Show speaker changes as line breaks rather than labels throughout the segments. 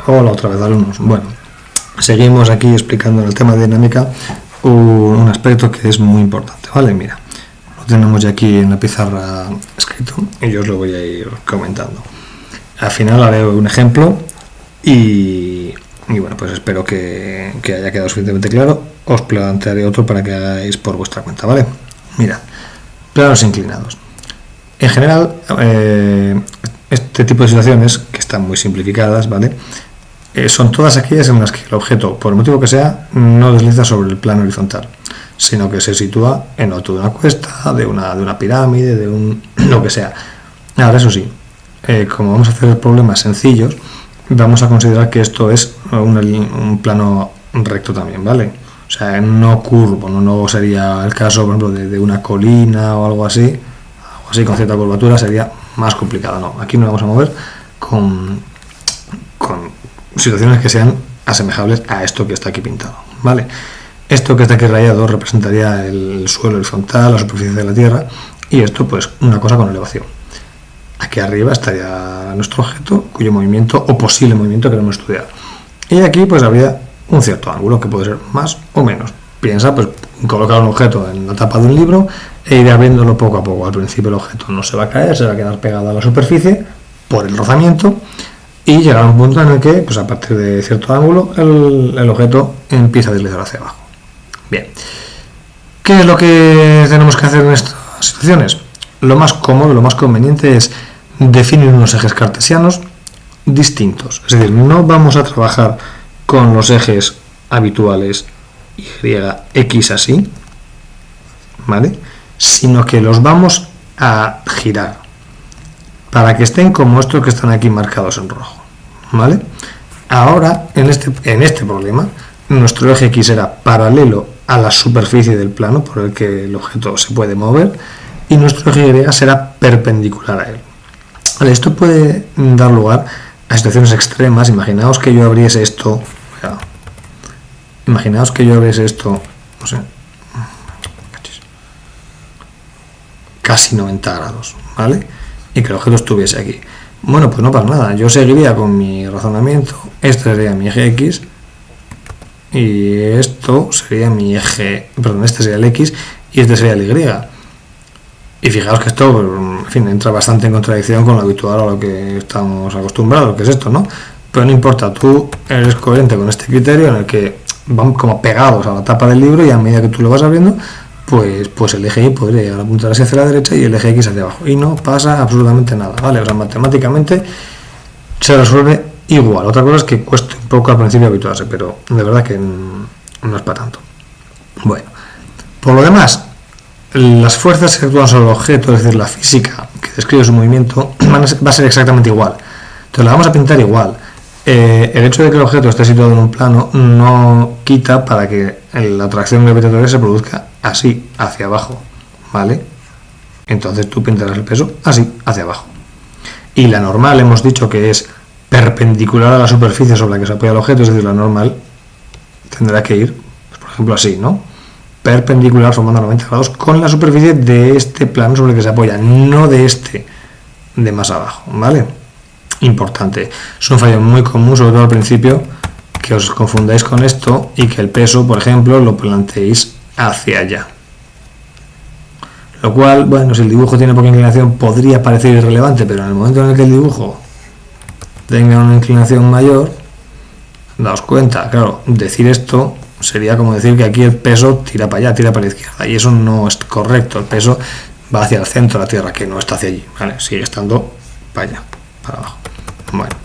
Hola otra vez, alumnos. Bueno, seguimos aquí explicando en el tema de dinámica un aspecto que es muy importante, ¿vale? Mira, lo tenemos ya aquí en la pizarra escrito y yo os lo voy a ir comentando. Al final haré un ejemplo y bueno, pues espero que haya quedado suficientemente claro. Os plantearé otro para que hagáis por vuestra cuenta, ¿vale? Mirad, planos inclinados. En general, este tipo de situaciones, que están muy simplificadas, ¿vale? Son todas aquellas en las que el objeto, por el motivo que sea, no desliza sobre el plano horizontal, sino que se sitúa en lo alto de una cuesta, de una pirámide, de un lo que sea. Ahora, eso sí, como vamos a hacer problemas sencillos, vamos a considerar que esto es un plano recto también, ¿vale? O sea, no curvo, no sería el caso, por ejemplo, de una colina o algo así con cierta curvatura, sería más complicado, ¿no? Aquí nos vamos a mover con situaciones que sean asemejables a esto que está aquí pintado, ¿vale? Esto que está aquí rayado representaría el suelo horizontal, la superficie de la Tierra, y esto pues una cosa con elevación. Aquí arriba estaría nuestro objeto, cuyo movimiento o posible movimiento queremos estudiar. Y aquí pues habría un cierto ángulo que puede ser más o menos. Piensa, pues colocar un objeto en la tapa de un libro e ir abriéndolo poco a poco. Al principio el objeto no se va a caer, se va a quedar pegado a la superficie por el rozamiento, y llegar a un punto en el que, pues a partir de cierto ángulo, el objeto empieza a deslizar hacia abajo. Bien, ¿qué es lo que tenemos que hacer en estas situaciones? Lo más cómodo, lo más conveniente es definir unos ejes cartesianos distintos. Es decir, no vamos a trabajar con los ejes habituales y, x así, ¿vale? Sino que los vamos a girar para que estén como estos que están aquí marcados en rojo, ¿vale? Ahora, en este problema, nuestro eje X será paralelo a la superficie del plano por el que el objeto se puede mover, y nuestro eje Y será perpendicular a él. Vale, esto puede dar lugar a situaciones extremas. Imaginaos que yo abriese esto, no sé, casi 90 grados, ¿vale? Y que el objeto estuviese aquí. Bueno, pues no pasa nada, yo seguiría con mi razonamiento. Este sería mi eje X y esto sería mi eje, perdón, este sería el X y este sería el Y. Y fijaos que esto, en fin, entra bastante en contradicción con lo habitual a lo que estamos acostumbrados, que es esto, ¿no? Pero no importa, tú eres coherente con este criterio en el que van como pegados a la tapa del libro, y a medida que tú lo vas abriendo, pues el eje Y podría llegar a apuntar hacia la derecha y el eje X hacia abajo, y no pasa absolutamente nada, ¿vale? O sea, matemáticamente se resuelve igual. Otra cosa es que cueste un poco al principio habituarse, pero de verdad que no es para tanto. Bueno, por lo demás, las fuerzas que actúan sobre el objeto, es decir, la física que describe su movimiento, va a ser exactamente igual. Entonces la vamos a pintar igual. El hecho de que el objeto esté situado en un plano no quita para que la atracción gravitatoria se produzca así, hacia abajo, ¿vale? Entonces tú pintarás el peso así, hacia abajo. Y la normal hemos dicho que es perpendicular a la superficie sobre la que se apoya el objeto, es decir, la normal tendrá que ir, pues, por ejemplo, así, ¿no? Perpendicular, formando 90 grados con la superficie de este plano sobre el que se apoya, no de este de más abajo, ¿vale? Importante, es un fallo muy común, sobre todo al principio, que os confundáis con esto y que el peso, por ejemplo, lo planteéis hacia allá. Lo cual, bueno, si el dibujo tiene poca inclinación podría parecer irrelevante, pero en el momento en el que el dibujo tenga una inclinación mayor, daos cuenta, claro, decir esto sería como decir que aquí el peso tira para allá, tira para la izquierda, y eso no es correcto. El peso va hacia el centro de la Tierra, que no está hacia allí, ¿vale? Sigue estando para allá, para abajo. Bueno,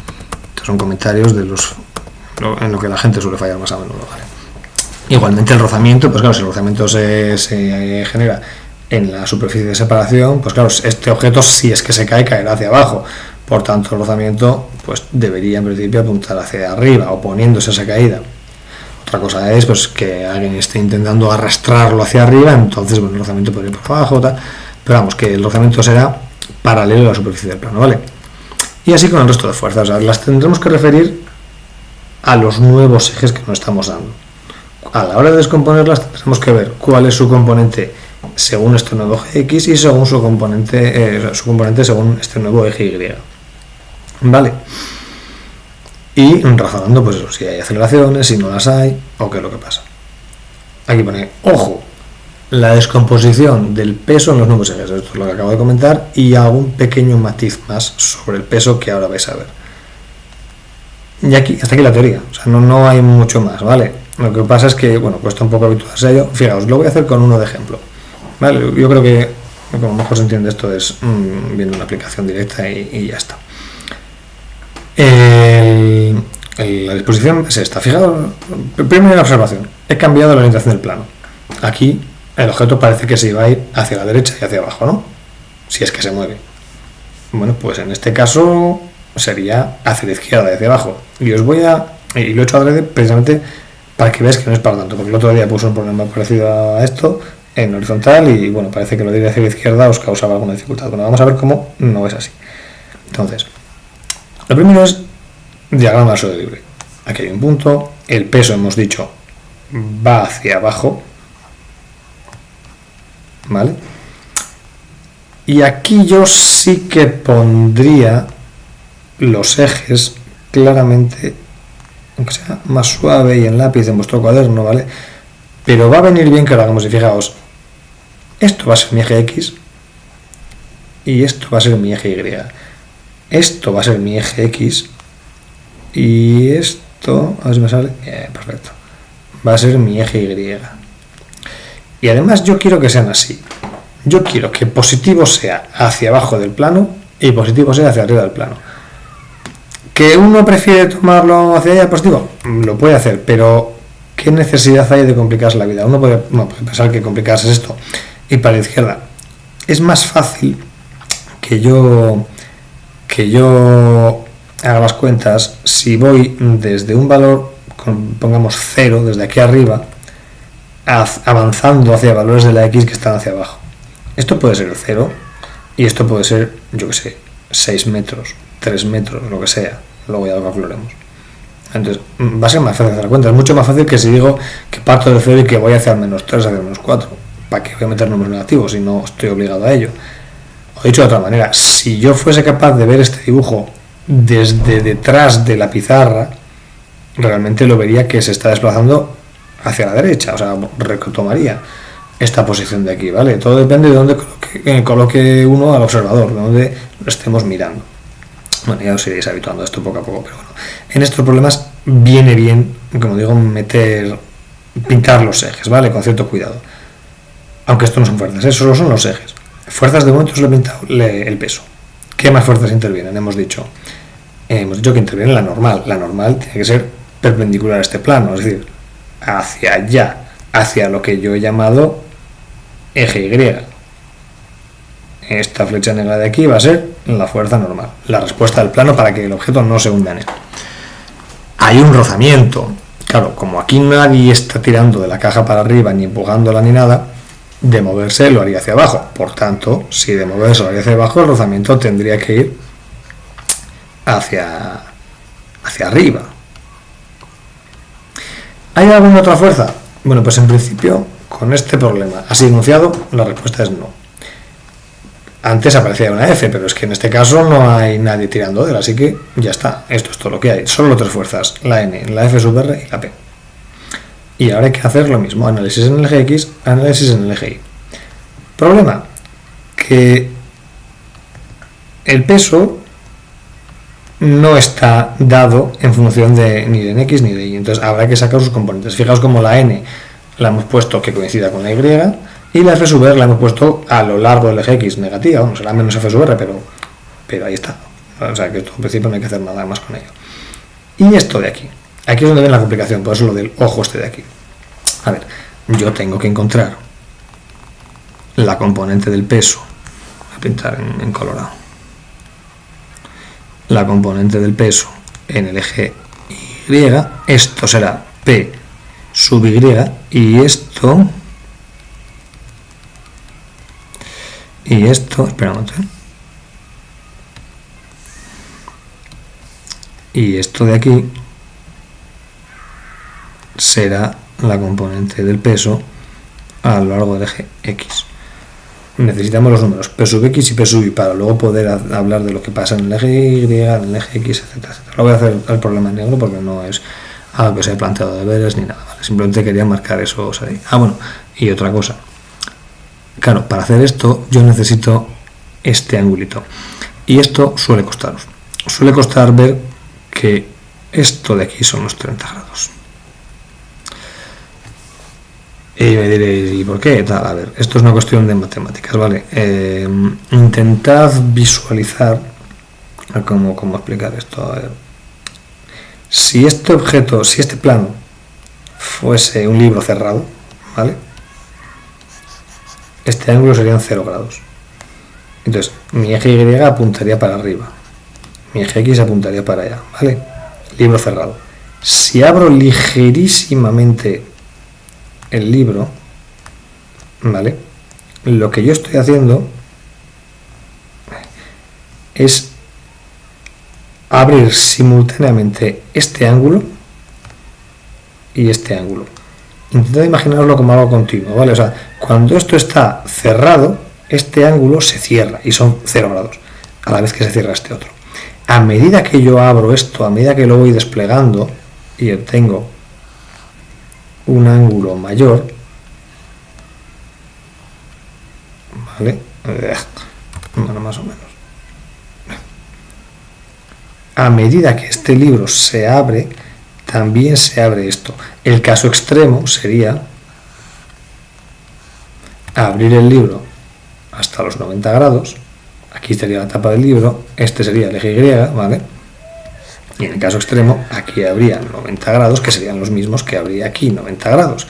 estos son comentarios en lo que la gente suele fallar más a menudo, ¿vale? Igualmente el rozamiento, pues claro, si el rozamiento se genera en la superficie de separación, pues claro, este objeto, si es que se cae, caerá hacia abajo. Por tanto, el rozamiento pues debería en principio apuntar hacia arriba, oponiéndose a esa caída. Otra cosa es pues que alguien esté intentando arrastrarlo hacia arriba, entonces bueno, el rozamiento podría ir por abajo, tal, pero vamos, que el rozamiento será paralelo a la superficie del plano, ¿vale? Y así con el resto de fuerzas, o sea, las tendremos que referir a los nuevos ejes que nos estamos dando. A la hora de descomponerlas tendremos que ver cuál es su componente según este nuevo eje X y según su componente según este nuevo eje Y. ¿Vale? y razonando pues eso, si hay aceleraciones, si no las hay o qué es lo que pasa. Aquí pone, ojo, la descomposición del peso en los nuevos ejes, esto es lo que acabo de comentar, y algún pequeño matiz más sobre el peso que ahora vais a ver. Y aquí, hasta aquí la teoría, o sea, no hay mucho más, ¿vale? Lo que pasa es que, bueno, cuesta un poco habituarse a ello. Fijaos, lo voy a hacer con uno de ejemplo, ¿vale? Yo creo que como mejor se entiende esto es viendo una aplicación directa y ya está. La disposición es esta. Fijaos, primera observación, he cambiado la orientación del plano. Aquí el objeto parece que se iba a ir hacia la derecha y hacia abajo, ¿no? Si es que se mueve. Bueno, pues en este caso sería hacia la izquierda y hacia abajo. Y os voy a... Y lo he hecho adrede precisamente para que veáis que no es para tanto, porque el otro día puse un problema parecido a esto en horizontal y bueno, parece que lo de ir hacia la izquierda os causaba alguna dificultad. Bueno, vamos a ver cómo no es así. Entonces, lo primero es diagrama de libre. Aquí hay un punto, el peso hemos dicho va hacia abajo, ¿vale? Y aquí yo sí que pondría los ejes claramente, aunque sea más suave y en lápiz en vuestro cuaderno, ¿vale? Pero va a venir bien que lo hagamos. Y fijaos, esto va a ser mi eje X y esto va a ser mi eje Y. Esto va a ser mi eje X y esto, a ver si me sale, perfecto, va a ser mi eje Y. Y además yo quiero que sean así. Yo quiero que positivo sea hacia abajo del plano y positivo sea hacia arriba del plano. ¿Que uno prefiere tomarlo hacia allá positivo? Lo puede hacer, pero ¿qué necesidad hay de complicarse la vida? Uno puede pensar que complicarse es esto. Y para la izquierda, es más fácil que yo haga las cuentas si voy desde un valor, pongamos 0, desde aquí arriba, avanzando hacia valores de la X que están hacia abajo. Esto puede ser el 0 y esto puede ser, yo que sé, 6 metros, 3 metros, lo que sea. Luego ya lo calcularemos. Entonces, va a ser más fácil hacer la cuenta. Es mucho más fácil que si digo que parto del 0 y que voy hacia el menos 3, hacia el menos 4. ¿Para qué voy a meter números negativos si no estoy obligado a ello? O dicho de otra manera, si yo fuese capaz de ver este dibujo desde detrás de la pizarra, realmente lo vería que se está desplazando hacia la derecha, o sea, retomaría esta posición de aquí, ¿vale? Todo depende de dónde coloque uno al observador, de dónde lo estemos mirando. Bueno, ya os iréis habituando a esto poco a poco, pero bueno, en estos problemas viene bien, como digo, pintar los ejes, ¿vale? Con cierto cuidado. Aunque esto no son fuerzas, solo son los ejes. Fuerzas de momento os lo he pintado el peso. ¿Qué más fuerzas intervienen? Hemos dicho que interviene la normal. La normal tiene que ser perpendicular a este plano, es decir, hacia allá, hacia lo que yo he llamado eje Y. Esta flecha negra de aquí va a ser la fuerza normal, la respuesta del plano para que el objeto no se hunda en él. Hay un rozamiento. Claro, como aquí nadie está tirando de la caja para arriba ni empujándola ni nada, de moverse lo haría hacia abajo. Por tanto, si de moverse lo haría hacia abajo, el rozamiento tendría que ir hacia arriba. ¿Hay alguna otra fuerza? Bueno, pues en principio, con este problema así enunciado, la respuesta es no. Antes aparecía una F, pero es que en este caso no hay nadie tirando de él, así que ya está. Esto es todo lo que hay. Solo 3 fuerzas, la N, la F sub R y la P. Y ahora hay que hacer lo mismo, análisis en el eje X, análisis en el eje Y. Problema, que el peso no está dado en función de ni de X ni de Y, entonces habrá que sacar sus componentes. Fijaos como la N la hemos puesto que coincida con la Y, y la F sub R la hemos puesto a lo largo del eje X negativa, bueno, será menos F sub R, pero ahí está. O sea que esto en principio no hay que hacer nada más con ello. Y esto de aquí es donde viene la complicación, por eso lo del ojo este de aquí. A ver, yo tengo que encontrar la componente del peso, voy a pintar en colorado, la componente del peso en el eje Y, esto será P sub Y, y esto, espera un momento, y esto de aquí será la componente del peso a lo largo del eje X. necesitamos los números P sub X y P sub Y para luego poder hablar de lo que pasa en el eje Y, en el eje X, etcétera, etcétera. Lo voy a hacer el problema en negro porque no es algo que se haya planteado de veres ni nada, ¿vale? Simplemente quería marcar eso ahí. Bueno, y otra cosa. Claro, para hacer esto yo necesito este angulito. Y esto suele costaros. Suele costar ver que esto de aquí son los 30 grados. Y me diréis, ¿y por qué? Tal, a ver, esto es una cuestión de matemáticas, ¿vale? Intentad visualizar cómo explicar esto. A ver. Si este objeto, si este plano fuese un libro cerrado, ¿vale? Este ángulo serían 0 grados. Entonces, mi eje Y apuntaría para arriba. Mi eje X apuntaría para allá, ¿vale? Libro cerrado. Si abro ligerísimamente el libro, ¿vale? Lo que yo estoy haciendo es abrir simultáneamente este ángulo y este ángulo. Intentad imaginarlo como algo continuo, ¿vale? O sea, cuando esto está cerrado, este ángulo se cierra y son 0 grados, a la vez que se cierra este otro. A medida que yo abro esto, a medida que lo voy desplegando y obtengo un ángulo mayor, ¿vale? Bueno, más o menos. A medida que este libro se abre, también se abre esto. El caso extremo sería abrir el libro hasta los 90 grados. Aquí sería la tapa del libro, este sería el eje Y, ¿vale? Y en el caso extremo, aquí habría 90 grados, que serían los mismos que habría aquí, 90 grados.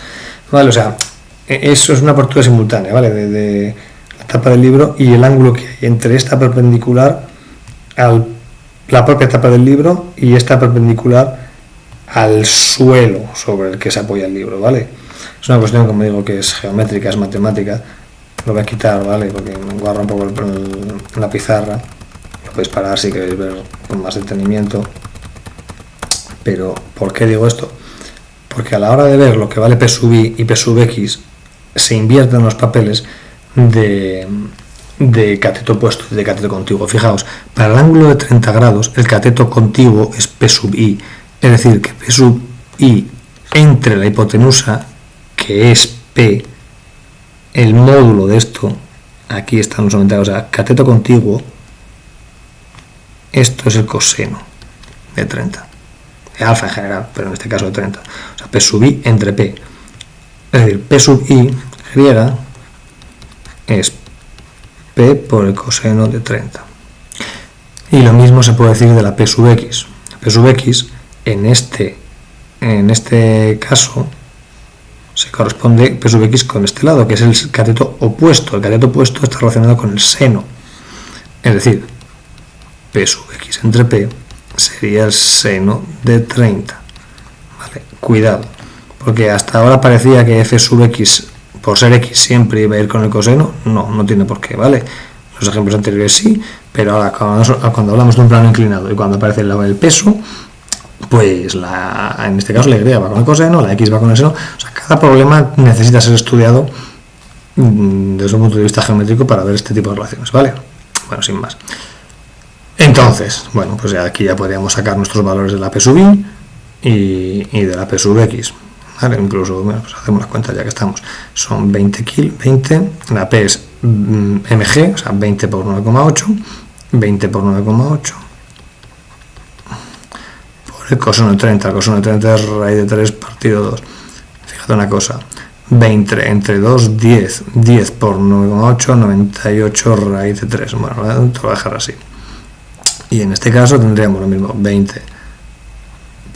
¿Vale? O sea, eso es una apertura simultánea, ¿vale? De la tapa del libro y el ángulo que hay entre esta perpendicular a la propia tapa del libro y esta perpendicular al suelo sobre el que se apoya el libro, ¿vale? Es una cuestión, como digo, que es geométrica, es matemática. Lo voy a quitar, ¿vale? Porque me guarda un poco la pizarra. Lo podéis parar si queréis ver con más detenimiento. Pero, ¿por qué digo esto? Porque a la hora de ver lo que vale P sub Y y P sub X, se invierten los papeles de cateto opuesto y de cateto contiguo. Fijaos, para el ángulo de 30 grados, el cateto contiguo es P sub Y. Es decir, que P sub Y entre la hipotenusa, que es P, el módulo de esto, aquí están los 90 grados, o sea, cateto contiguo, esto es el coseno de 30. De alfa en general, pero en este caso de 30. O sea, P sub Y entre P. Es decir, P sub Y griega es P por el coseno de 30. Y lo mismo se puede decir de la P sub X. P sub X en este caso se corresponde P sub X con este lado, que es el cateto opuesto. El cateto opuesto está relacionado con el seno. Es decir, P sub X entre P sería el seno de 30. ¿Vale? Cuidado, porque hasta ahora parecía que F sub X, por ser X, siempre iba a ir con el coseno. No tiene por qué, ¿vale? Los ejemplos anteriores sí, pero ahora cuando hablamos de un plano inclinado y cuando aparece el peso, pues en este caso la Y va con el coseno, la X va con el seno. O sea, cada problema necesita ser estudiado desde un punto de vista geométrico para ver este tipo de relaciones, ¿vale? Bueno, sin más. Entonces, bueno, pues ya aquí ya podríamos sacar nuestros valores de la P sub Y y de la P sub X, ¿vale? Incluso, bueno, pues hacemos las cuentas ya que estamos. Son 20, la P es mg, o sea, 20 por 9,8, 20 por 9,8, por el coseno de 30. El coseno de 30 es raíz de 3 partido 2. Fíjate una cosa, 20 entre 2, 10, 10 por 9,8, 98 raíz de 3. Bueno, te lo voy a dejar así. Y en este caso tendríamos lo mismo, 20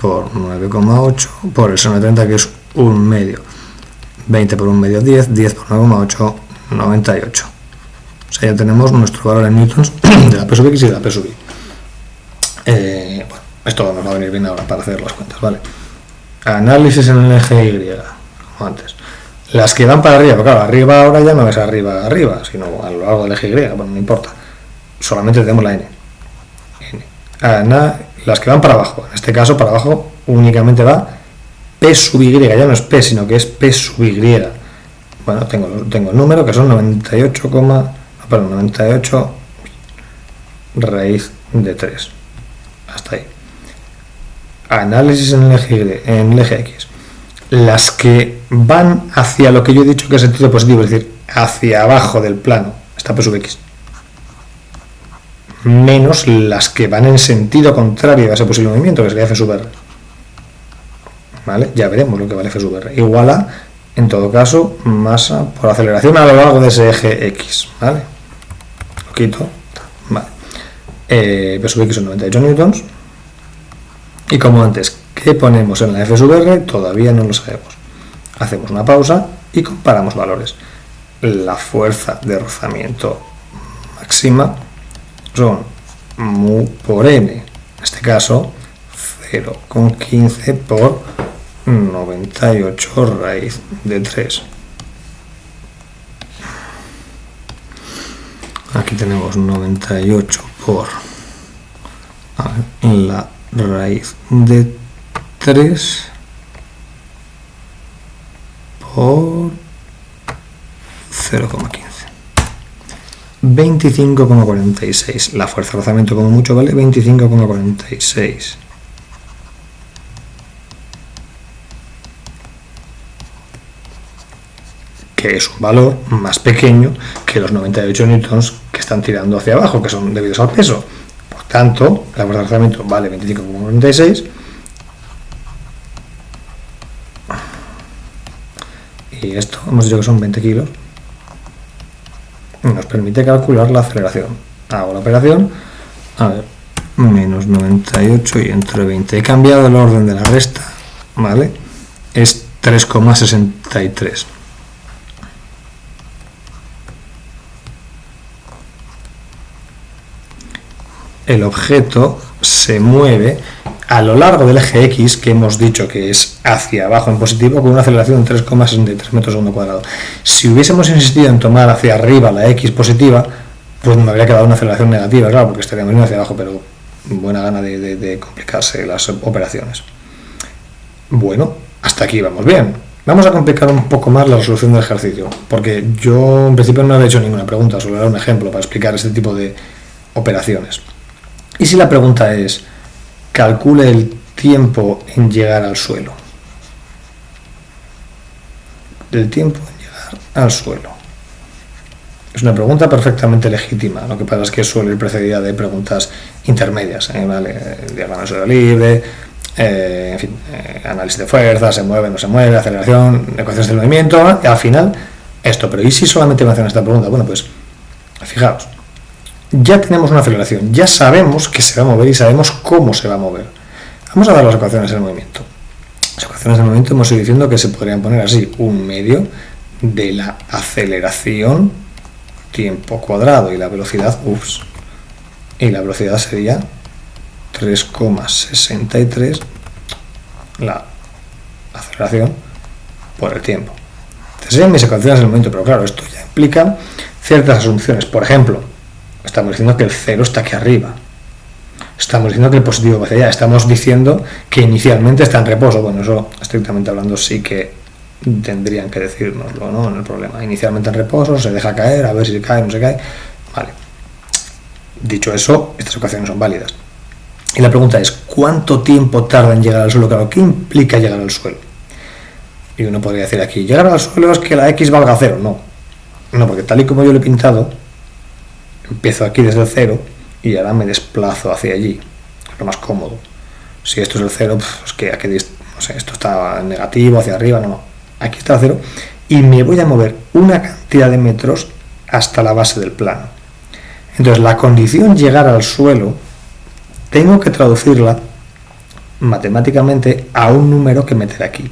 por 9,8 por el seno de 30, que es un medio. 20 por un medio, 10, 10 por 9,8, 98. O sea, ya tenemos nuestro valor en newtons de la P sub X y de la P sub Y. Bueno, esto nos va a venir bien ahora para hacer las cuentas, ¿vale? Análisis en el eje Y, como antes. Las que van para arriba, porque claro, arriba ahora ya no es arriba, sino a lo largo del eje Y, bueno, no importa. Solamente tenemos la N. Las que van para abajo, en este caso para abajo únicamente va P sub Y, ya no es P, sino que es P sub Y, bueno, tengo el número que son 98 raíz de 3. Hasta ahí. Análisis en el eje X. Las que van hacia lo que yo he dicho que es sentido positivo, es decir, hacia abajo del plano, está P sub X, menos las que van en sentido contrario a ese posible movimiento, que sería F sub R. ¿Vale? Ya veremos lo que vale F sub R. Igual a, en todo caso, masa por aceleración a lo largo de ese eje X. ¿Vale? Lo quito. Vale. P sub X son 98 newtons. Y como antes, ¿qué ponemos en la F sub R? Todavía no lo sabemos. Hacemos una pausa y comparamos valores. La fuerza de rozamiento máxima son mu por n, en este caso 0,15 por 98 raíz de 3. Aquí tenemos 98 por la raíz de 3 por 0,15. 25,46. La fuerza de rozamiento como mucho vale 25,46. Que es un valor más pequeño que los 98 newtons que están tirando hacia abajo, que son debidos al peso. Por tanto, la fuerza de rozamiento vale 25,46. Y esto hemos dicho que son 20 kilos. Nos permite calcular la aceleración. Hago la operación, a ver, menos 98 y entre 20. He cambiado el orden de la resta, ¿vale? Es 3,63. El objeto se mueve a lo largo del eje X, que hemos dicho que es hacia abajo en positivo, con una aceleración de 3,63 metros segundo cuadrado. Si hubiésemos insistido en tomar hacia arriba la X positiva, pues me habría quedado una aceleración negativa, claro, porque estaríamos yendo hacia abajo, pero buena gana de complicarse las operaciones. Bueno, hasta aquí vamos bien. Vamos a complicar un poco más la resolución del ejercicio, porque yo en principio no he hecho ninguna pregunta, solo era un ejemplo para explicar este tipo de operaciones. Y si la pregunta es, calcule el tiempo en llegar al suelo. El tiempo en llegar al suelo. Es una pregunta perfectamente legítima. Lo que pasa es que suele ir precedida de preguntas intermedias. ¿Vale? Diagrama de suelo libre, en fin, análisis de fuerza, se mueve, no se mueve, aceleración, ecuaciones del movimiento, y al final esto. Pero ¿y si solamente me hacen esta pregunta? Bueno, pues fijaos. Ya tenemos una aceleración, ya sabemos que se va a mover y sabemos cómo se va a mover. Vamos a dar las ecuaciones del movimiento. Las ecuaciones del movimiento hemos ido diciendo que se podrían poner así, un medio de la aceleración tiempo cuadrado y la velocidad, y la velocidad sería 3,63 la aceleración por el tiempo. Estas serían mis ecuaciones del movimiento, pero claro, esto ya implica ciertas asunciones. Por ejemplo, estamos diciendo que el cero está aquí arriba. Estamos diciendo que el positivo va hacia allá. Estamos diciendo que inicialmente está en reposo. Bueno, eso estrictamente hablando sí que tendrían que decírnoslo, ¿no? En el problema. Inicialmente en reposo, se deja caer, a ver si se cae o no se cae. Vale. Dicho eso, estas ecuaciones son válidas. Y la pregunta es, ¿cuánto tiempo tarda en llegar al suelo? Claro, ¿qué implica llegar al suelo? Y uno podría decir aquí, llegar al suelo es que la X valga 0. No. No, porque tal y como yo lo he pintado, empiezo aquí desde el 0 y ahora me desplazo hacia allí, es lo más cómodo. Si esto es el 0, pues que aquí, no sé, esto está negativo, hacia arriba, no, aquí está el 0 y me voy a mover una cantidad de metros hasta la base del plano. Entonces la condición llegar al suelo tengo que traducirla matemáticamente a un número que meter aquí.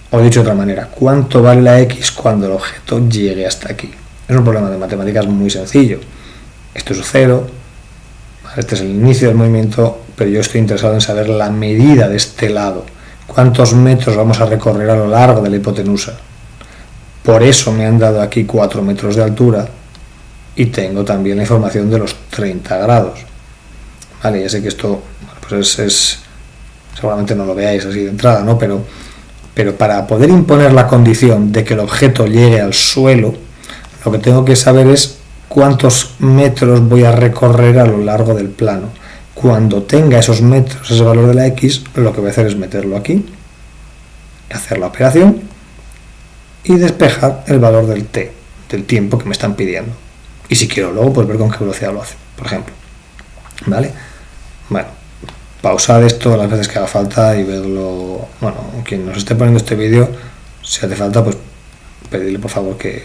O dicho de otra manera, ¿cuánto vale la X cuando el objeto llegue hasta aquí? Es un problema de matemáticas muy sencillo. Esto es 0, este es el inicio del movimiento, pero yo estoy interesado en saber la medida de este lado. ¿Cuántos metros vamos a recorrer a lo largo de la hipotenusa? Por eso me han dado aquí 4 metros de altura y tengo también la información de los 30 grados. Vale, ya sé que esto pues es seguramente no lo veáis así de entrada, ¿no? Pero Pero para poder imponer la condición de que el objeto llegue al suelo, lo que tengo que saber es cuántos metros voy a recorrer a lo largo del plano. Cuando tenga esos metros, ese valor de la X, lo que voy a hacer es meterlo aquí, hacer la operación y despejar el valor del t, del tiempo que me están pidiendo. Y si quiero luego, pues ver con qué velocidad lo hace, por ejemplo. ¿Vale? Bueno, pausad esto las veces que haga falta y verlo. Bueno, quien nos esté poniendo este vídeo, si hace falta, pues pedirle por favor que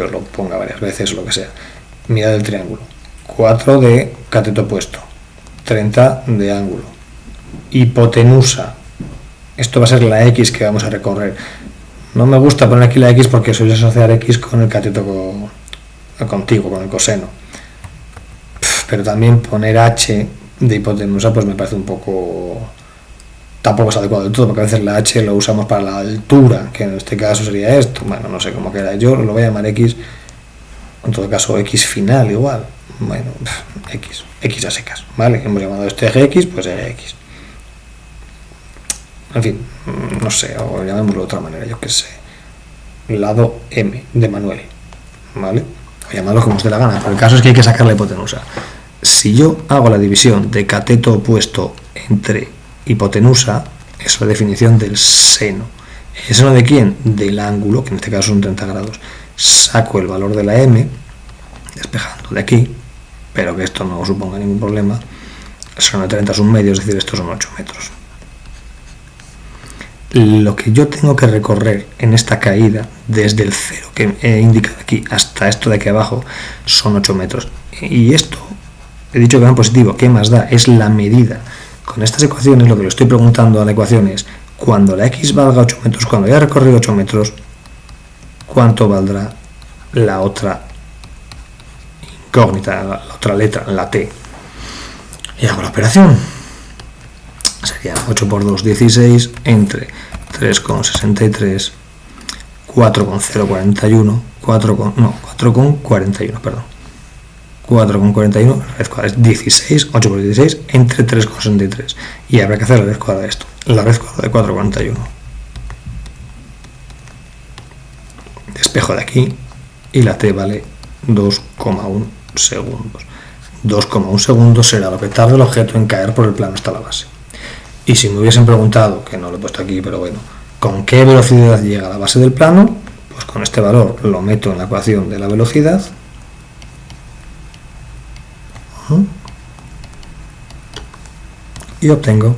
os lo ponga varias veces o lo que sea. Mirad el triángulo. 4 de cateto opuesto, 30 de ángulo. Hipotenusa. Esto va a ser la X que vamos a recorrer. No me gusta poner aquí la X porque suele asociar X con el cateto contiguo, con el coseno. Pero también poner H de hipotenusa pues me parece un poco... Tampoco es adecuado del todo, porque a veces la H lo usamos para la altura, que en este caso sería esto. Bueno, no sé cómo queda. Yo lo voy a llamar X, en todo caso X final igual. Bueno, X a secas, ¿vale? Hemos llamado este eje X, pues eje X. En fin, no sé, o llamémoslo de otra manera, yo qué sé. Lado M de Manuel, ¿vale? O llamadlo como os dé la gana, pero el caso es que hay que sacar la hipotenusa. Si yo hago la división de cateto opuesto entre hipotenusa, es la definición del seno. ¿El seno de quién? Del ángulo, que en este caso son 30 grados. Saco el valor de la M, despejando de aquí, pero que esto no suponga ningún problema. El seno de 30 es un medio, es decir, estos son 8 metros. Lo que yo tengo que recorrer en esta caída, desde el cero que he indicado aquí hasta esto de aquí abajo, son 8 metros. Y esto, he dicho que era positivo, ¿qué más da? Es la medida. Con estas ecuaciones, lo que le estoy preguntando a la ecuación es, cuando la X valga 8 metros, cuando haya recorrido 8 metros, ¿cuánto valdrá la otra incógnita, la otra letra, la T? Y hago la operación. Sería 8 por 2, 16, entre 3,63, 4,041, 4,41, perdón. 4,41, la raíz cuadrada es 16, 8 por 16, entre 3,63. Y habrá que hacer la raíz cuadrada de esto. La raíz cuadrada de 4,41. Despejo de aquí y la T vale 2,1 segundos. 2,1 segundos será lo que tarda el objeto en caer por el plano hasta la base. Y si me hubiesen preguntado, que no lo he puesto aquí, pero bueno, ¿con qué velocidad llega a la base del plano? Pues con este valor lo meto en la ecuación de la velocidad. Y obtengo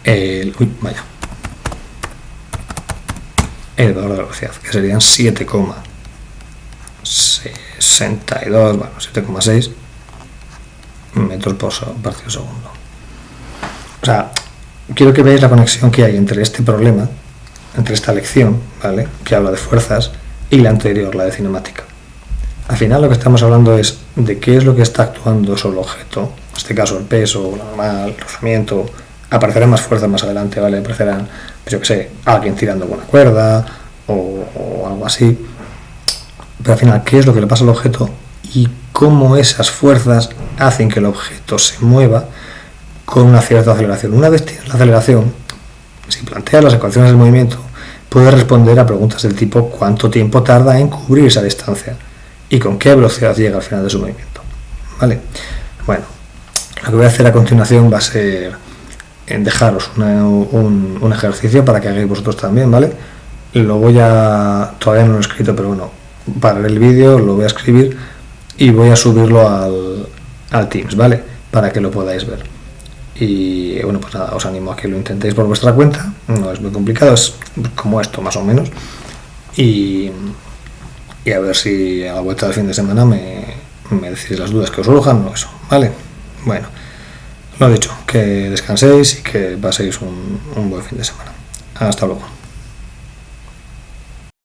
el valor de la velocidad, que serían 7,62, bueno, 7,6 metros por partido segundo. O sea, quiero que veáis la conexión que hay entre este problema, entre esta lección, ¿vale?, que habla de fuerzas, y la anterior, la de cinemática. Al final lo que estamos hablando es de qué es lo que está actuando sobre el objeto, en este caso el peso, la normal, el rozamiento. Aparecerán más fuerzas más adelante, ¿vale? Aparecerán, pues yo que sé, alguien tirando con una cuerda o algo así. Pero al final, ¿qué es lo que le pasa al objeto y cómo esas fuerzas hacen que el objeto se mueva con una cierta aceleración? Una vez tienes la aceleración, si planteas las ecuaciones del movimiento, puedes responder a preguntas del tipo ¿cuánto tiempo tarda en cubrir esa distancia? Y con qué velocidad llega al final de su movimiento, ¿vale? Bueno, lo que voy a hacer a continuación va a ser en dejaros un ejercicio para que hagáis vosotros también, ¿vale? Lo voy a... todavía no lo he escrito, pero bueno, para el vídeo lo voy a escribir y voy a subirlo al Teams, ¿vale? Para que lo podáis ver. Y bueno, pues nada, os animo a que lo intentéis por vuestra cuenta, no es muy complicado, es como esto más o menos. Y a ver si a la vuelta del fin de semana me decís las dudas que os surjan o eso, ¿vale? Bueno, lo dicho, que descanséis y que paséis un buen fin de semana. Hasta luego.